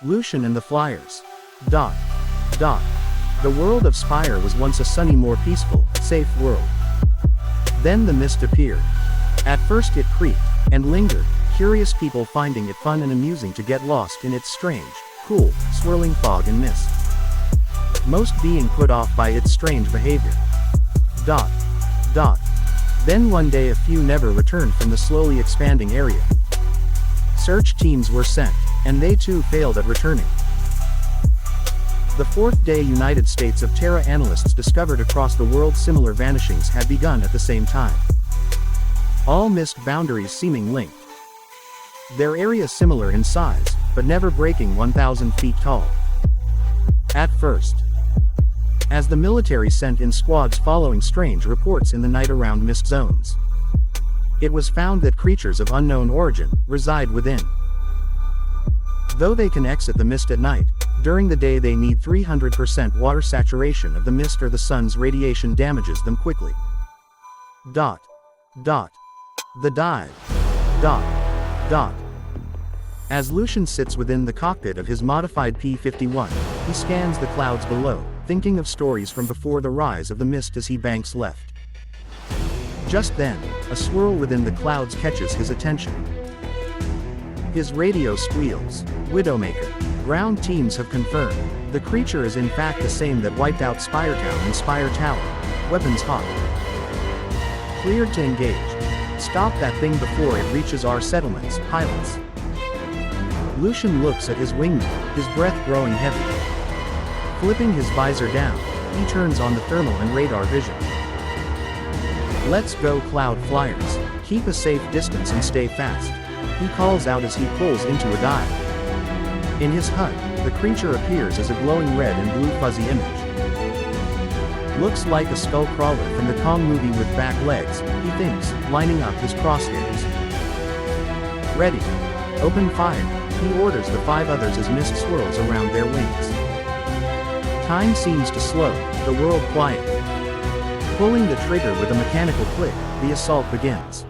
Lucian and the Fliers. Dot. Dot. The world of Spire was once a sunny, more peaceful, safe world. Then the mist appeared. At first it creaked, and lingered, curious people finding it fun and amusing to get lost in its strange, cool, swirling fog and mist. Most being put off by its strange behavior. Dot. Dot. Then one day a few never returned from the slowly expanding area. Search teams were sent, and they too failed at returning. The fourth day United States of Terra analysts discovered across the world similar vanishings had begun at the same time. All missed boundaries seeming linked. Their area similar in size, but never breaking 1,000 feet tall. At first. As the military sent in squads following strange reports in the night around mist zones. It was found that creatures of unknown origin reside within. Though they can exit the mist at night, during the day they need 300% water saturation of the mist or the sun's radiation damages them quickly. Dot. Dot. The dive. Dot. Dot. As Lucian sits within the cockpit of his modified P-51, he scans the clouds below, thinking of stories from before the rise of the mist as he banks left. Just then, a swirl within the clouds catches his attention. His radio squeals. Widowmaker. Ground teams have confirmed. The creature is in fact the same that wiped out Spire Town and Spire Tower. Weapons hot. Cleared to engage. Stop that thing before it reaches our settlements, pilots. Lucian looks at his wingman, his breath growing heavy. Flipping his visor down, he turns on the thermal and radar vision. Let's go, Cloud Fliers. Keep a safe distance and stay fast. He calls out as he pulls into a dive. In his hut, the creature appears as a glowing red and blue fuzzy image. Looks like a skull crawler from the Kong movie with back legs, he thinks, lining up his crosshairs. Ready. Open fire, he orders the 5 others as mist swirls around their wings. Time seems to slow, the world quiet. Pulling the trigger with a mechanical click, the assault begins.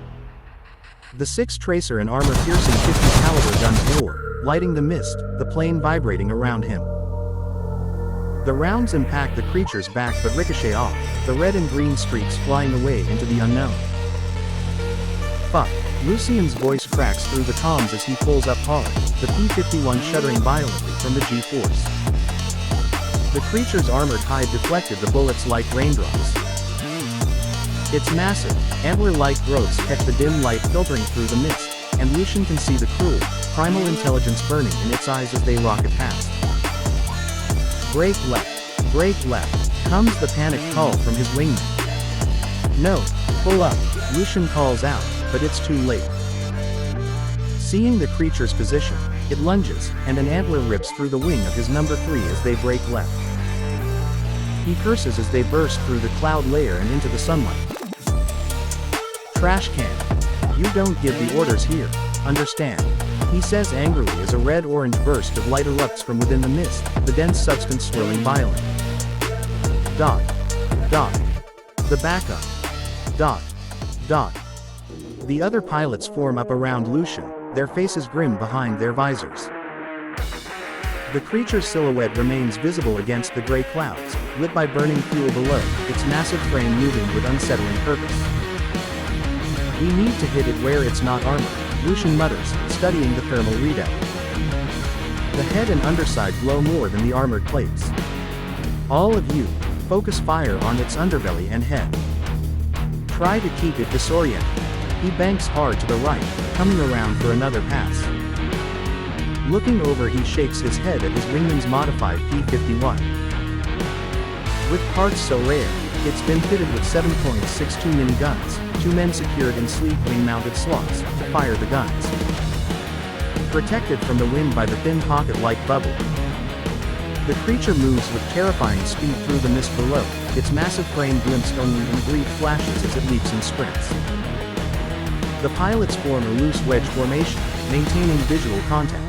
The 6 tracer and armor-piercing 50 caliber guns roar, lighting the mist, the plane vibrating around him. The rounds impact the creature's back but ricochet off, the red and green streaks flying away into the unknown. Fuck. Lucian's voice cracks through the comms as he pulls up hard, the P-51 shuddering violently from the G-force. The creature's armored hide deflected the bullets like raindrops. Its massive, antler-like growths catch the dim light filtering through the mist, and Lucian can see the cruel, primal intelligence burning in its eyes as they rocket past. Brake left. Brake left. Comes the panicked call from his wingman. No, pull up, Lucian calls out, but it's too late. Seeing the creature's position, it lunges, and an antler rips through the wing of his number 3 as they brake left. He curses as they burst through the cloud layer and into the sunlight. Trash can. You don't give the orders here, understand? He says angrily as a red-orange burst of light erupts from within the mist, the dense substance swirling violently. Dot. Dot. The backup. Dot. Dot. The other pilots form up around Lucian, their faces grim behind their visors. The creature's silhouette remains visible against the gray clouds, lit by burning fuel below, its massive frame moving with unsettling purpose. We need to hit it where it's not armored, Lucian mutters, studying the thermal readout. The head and underside glow more than the armored plates. All of you, focus fire on its underbelly and head. Try to keep it disoriented. He banks hard to the right, coming around for another pass. Looking over, he shakes his head at his wingman's modified P-51. With parts so rare, it's been fitted with 7.62 miniguns, 2 men secured in sleek wing-mounted slots, to fire the guns. Protected from the wind by the thin pocket-like bubble. The creature moves with terrifying speed through the mist below, its massive frame glimpsed only in brief flashes as it leaps and sprints. The pilots form a loose wedge formation, maintaining visual contact.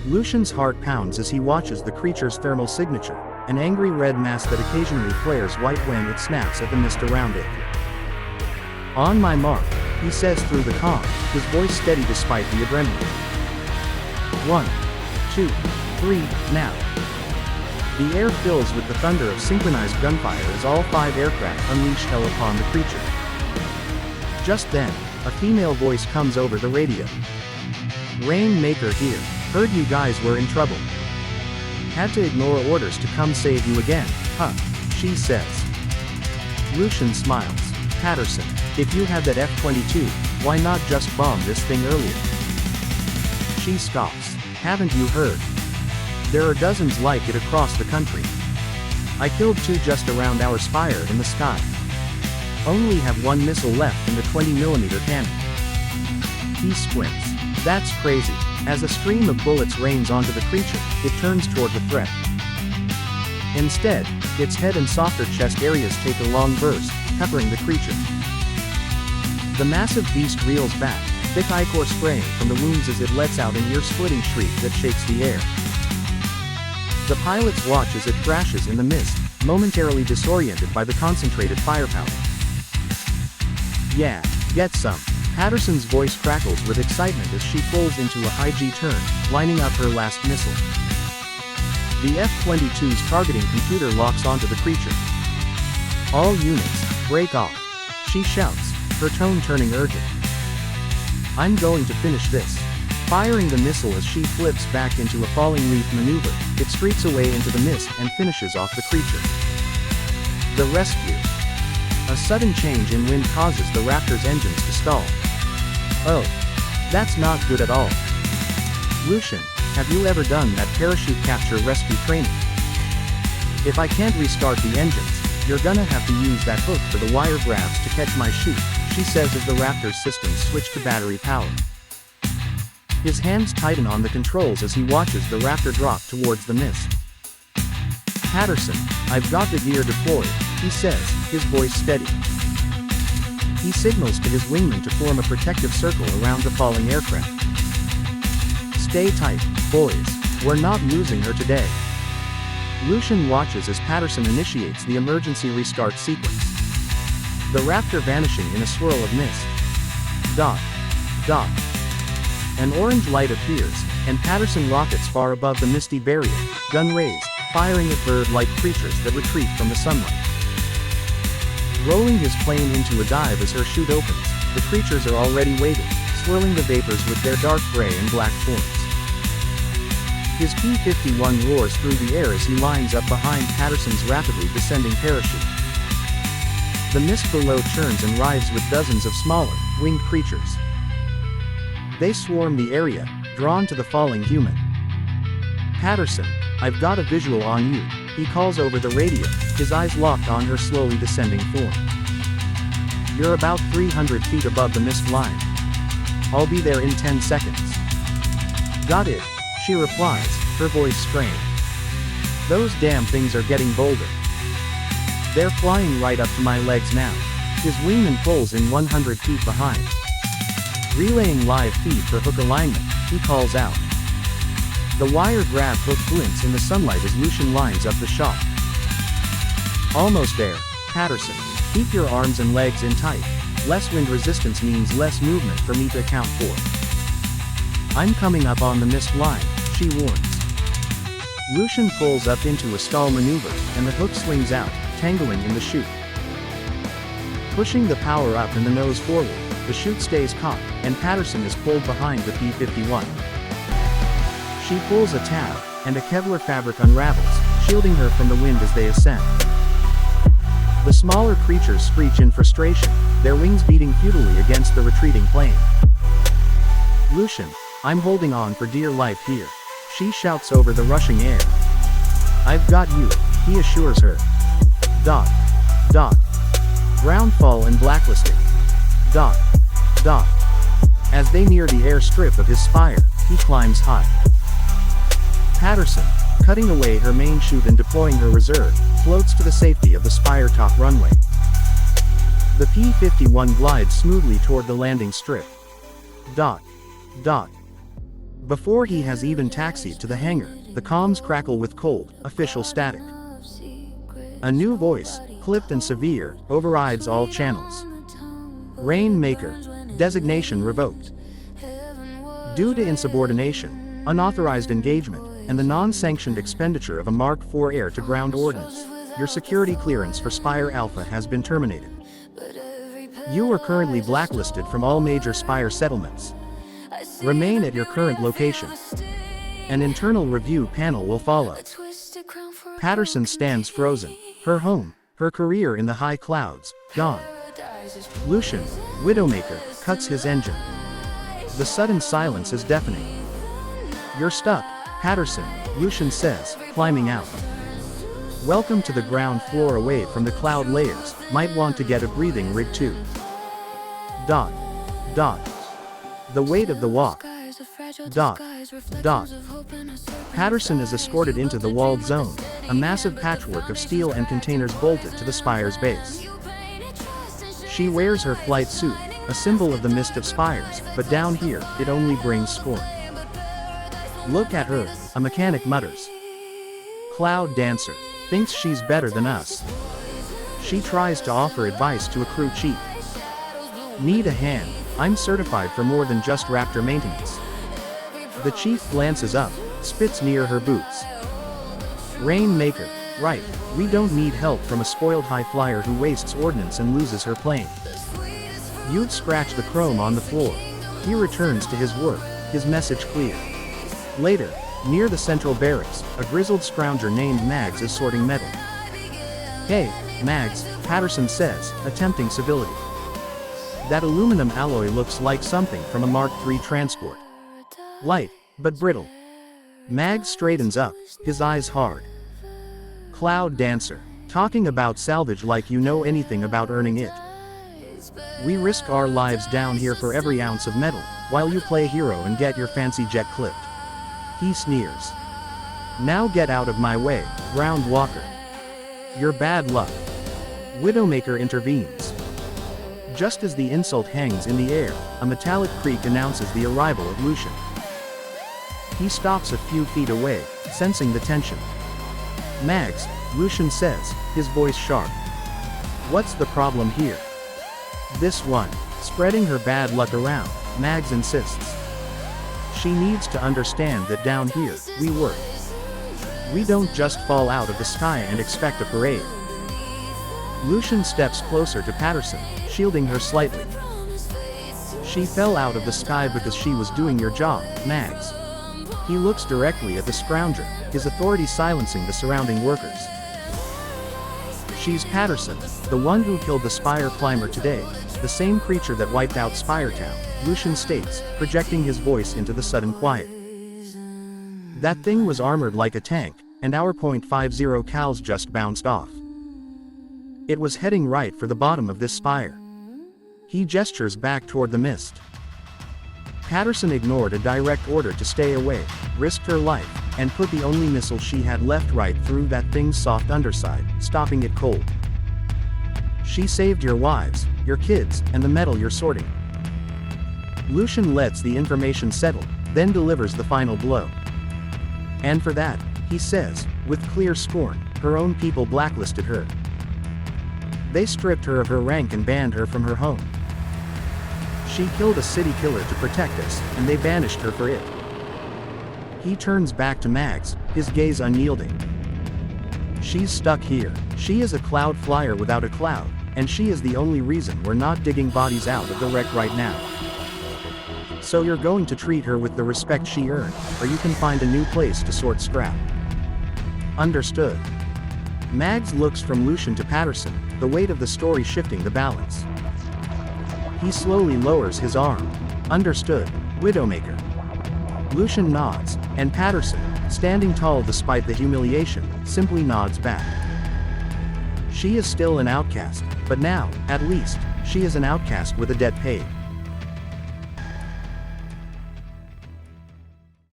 Lucian's heart pounds as he watches the creature's thermal signature, an angry red mass that occasionally flares white when it snaps at the mist around it. On my mark, he says through the comm, his voice steady despite the adrenaline. 1, 2, 3, now. The air fills with the thunder of synchronized gunfire as all 5 aircraft unleash hell upon the creature. Just then, a female voice comes over the radio. "Rainmaker here. Heard you guys were in trouble. Had to ignore orders to come save you again, huh?" she says. Lucian smiles. "Patterson, if you had that F-22, why not just bomb this thing earlier?" She scoffs. "Haven't you heard? There are dozens like it across the country. I killed 2 just around our spire in the sky. Only have 1 missile left in the 20mm cannon." He squints. "That's crazy." As a stream of bullets rains onto the creature, it turns toward the threat. Instead, its head and softer chest areas take a long burst, peppering the creature. The massive beast reels back, thick ichor spraying from the wounds as it lets out an ear-splitting shriek that shakes the air. The pilots watch as it crashes in the mist, momentarily disoriented by the concentrated firepower. "Yeah, get some." Patterson's voice crackles with excitement as she pulls into a high G turn, lining up her last missile. The F-22's targeting computer locks onto the creature. "All units, break off," she shouts, her tone turning urgent. "I'm going to finish this." Firing the missile as she flips back into a falling leaf maneuver, it streaks away into the mist and finishes off the creature. The rescue. A sudden change in wind causes the Raptor's engines to stall. "Oh. That's not good at all." "Lucian, have you ever done that parachute capture rescue training? If I can't restart the engines, you're gonna have to use that hook for the wire grabs to catch my chute," she says as the Raptor's systems switch to battery power. His hands tighten on the controls as he watches the Raptor drop towards the mist. "Patterson, I've got the gear deployed," he says, his voice steady. He signals to his wingman to form a protective circle around the falling aircraft. "Stay tight, boys. We're not losing her today." Lucian watches as Patterson initiates the emergency restart sequence. The Raptor vanishing in a swirl of mist. Dot. Dot. An orange light appears, and Patterson rockets far above the misty barrier, gun raised, firing at bird-like creatures that retreat from the sunlight. Rolling his plane into a dive as her chute opens, the creatures are already waiting, swirling the vapors with their dark gray and black forms. His P-51 roars through the air as he lines up behind Patterson's rapidly descending parachute. The mist below churns and writhes with dozens of smaller, winged creatures. They swarm the area, drawn to the falling human. "Patterson, I've got a visual on you," he calls over the radio, his eyes locked on her slowly descending form. "You're about 300 feet above the mist line. I'll be there in 10 seconds. "Got it," she replies, her voice strained. "Those damn things are getting bolder. They're flying right up to my legs now." His wingman pulls in 100 feet behind. Relaying live feed for hook alignment, he calls out. The wire grab hook glints in the sunlight as Lucian lines up the shot. "Almost there, Patterson. Keep your arms and legs in tight. Less wind resistance means less movement for me to account for." "I'm coming up on the mist line," she warns. Lucian pulls up into a stall maneuver, and the hook swings out, tangling in the chute. Pushing the power up and the nose forward, the chute stays caught, and Patterson is pulled behind the P-51. She pulls a tab, and a Kevlar fabric unravels, shielding her from the wind as they ascend. The smaller creatures screech in frustration, their wings beating futilely against the retreating plane. "Lucian, I'm holding on for dear life here," she shouts over the rushing air. "I've got you," he assures her. Dot. Dot. Groundfall and blacklisting. Dot. Dot. As they near the airstrip of his spire, he climbs high. Patterson, cutting away her main chute and deploying her reserve, floats to the safety of the spire top runway. The P-51 glides smoothly toward the landing strip. Dot. Dot. Before he has even taxied to the hangar, the comms crackle with cold, official static. A new voice, clipped and severe, overrides all channels. "Rainmaker. Designation revoked. Due to insubordination, unauthorized engagement, and the non-sanctioned expenditure of a Mark IV air-to-ground ordnance. Your security clearance for Spire Alpha has been terminated. You are currently blacklisted from all major Spire settlements. Remain at your current location. An internal review panel will follow. Patterson stands frozen. Her home, her career in the high clouds, gone. Lucian, Widowmaker, cuts his engine. The sudden silence is deafening. You're stuck, Patterson, Lucian says, climbing out. Welcome to the ground floor away from the cloud layers, might want to get a breathing rig too. Dot. Dot. The weight of the walk. Dot. Dot. Patterson is escorted into the walled zone, a massive patchwork of steel and containers bolted to the spire's base. She wears her flight suit, a symbol of the mist of spires, but down here, it only brings scorn. Look at her, a mechanic mutters. Cloud Dancer thinks she's better than us. She tries to offer advice to a crew chief. Need a hand, I'm certified for more than just Raptor maintenance. The chief glances up, spits near her boots. Rainmaker, right, we don't need help from a spoiled high flyer who wastes ordnance and loses her plane. You'd scratch the chrome on the floor. He returns to his work, his message clear. Later, near the central barracks, a grizzled scrounger named Mags is sorting metal. Hey, Mags, Patterson says, attempting civility. That aluminum alloy looks like something from a Mark III transport. Light, but brittle. Mags straightens up, his eyes hard. Cloud Dancer, talking about salvage like you know anything about earning it. We risk our lives down here for every ounce of metal, while you play hero and get your fancy jet clipped. He sneers. Now get out of my way, Ground Walker. You're bad luck. Widowmaker intervenes. Just as the insult hangs in the air, a metallic creak announces the arrival of Lucian. He stops a few feet away, sensing the tension. Mags, Lucian says, his voice sharp. What's the problem here? This one, spreading her bad luck around, Mags insists. She needs to understand that down here, we work. We don't just fall out of the sky and expect a parade. Lucian steps closer to Patterson, shielding her slightly. She fell out of the sky because she was doing your job, Mags. He looks directly at the scrounger, his authority silencing the surrounding workers. She's Patterson, the one who killed the Spire climber today, the same creature that wiped out Spiretown, Lucian states, projecting his voice into the sudden quiet. That thing was armored like a tank, and our .50 cals just bounced off. It was heading right for the bottom of this spire. He gestures back toward the mist. Patterson ignored a direct order to stay away, risked her life, and put the only missile she had left right through that thing's soft underside, stopping it cold. She saved your wives, your kids, and the metal you're sorting. Lucian lets the information settle, then delivers the final blow. And for that, he says, with clear scorn, her own people blacklisted her. They stripped her of her rank and banned her from her home. She killed a city killer to protect us, and they banished her for it. He turns back to Mags, his gaze unyielding. She's stuck here. She is a cloud flyer without a cloud, and she is the only reason we're not digging bodies out of the wreck right now. So you're going to treat her with the respect she earned, or you can find a new place to sort scrap. Understood. Mags looks from Lucian to Patterson, the weight of the story shifting the balance. He slowly lowers his arm. Understood, Widowmaker. Lucian nods, and Patterson, standing tall despite the humiliation, simply nods back. She is still an outcast, but now, at least, she is an outcast with a debt paid.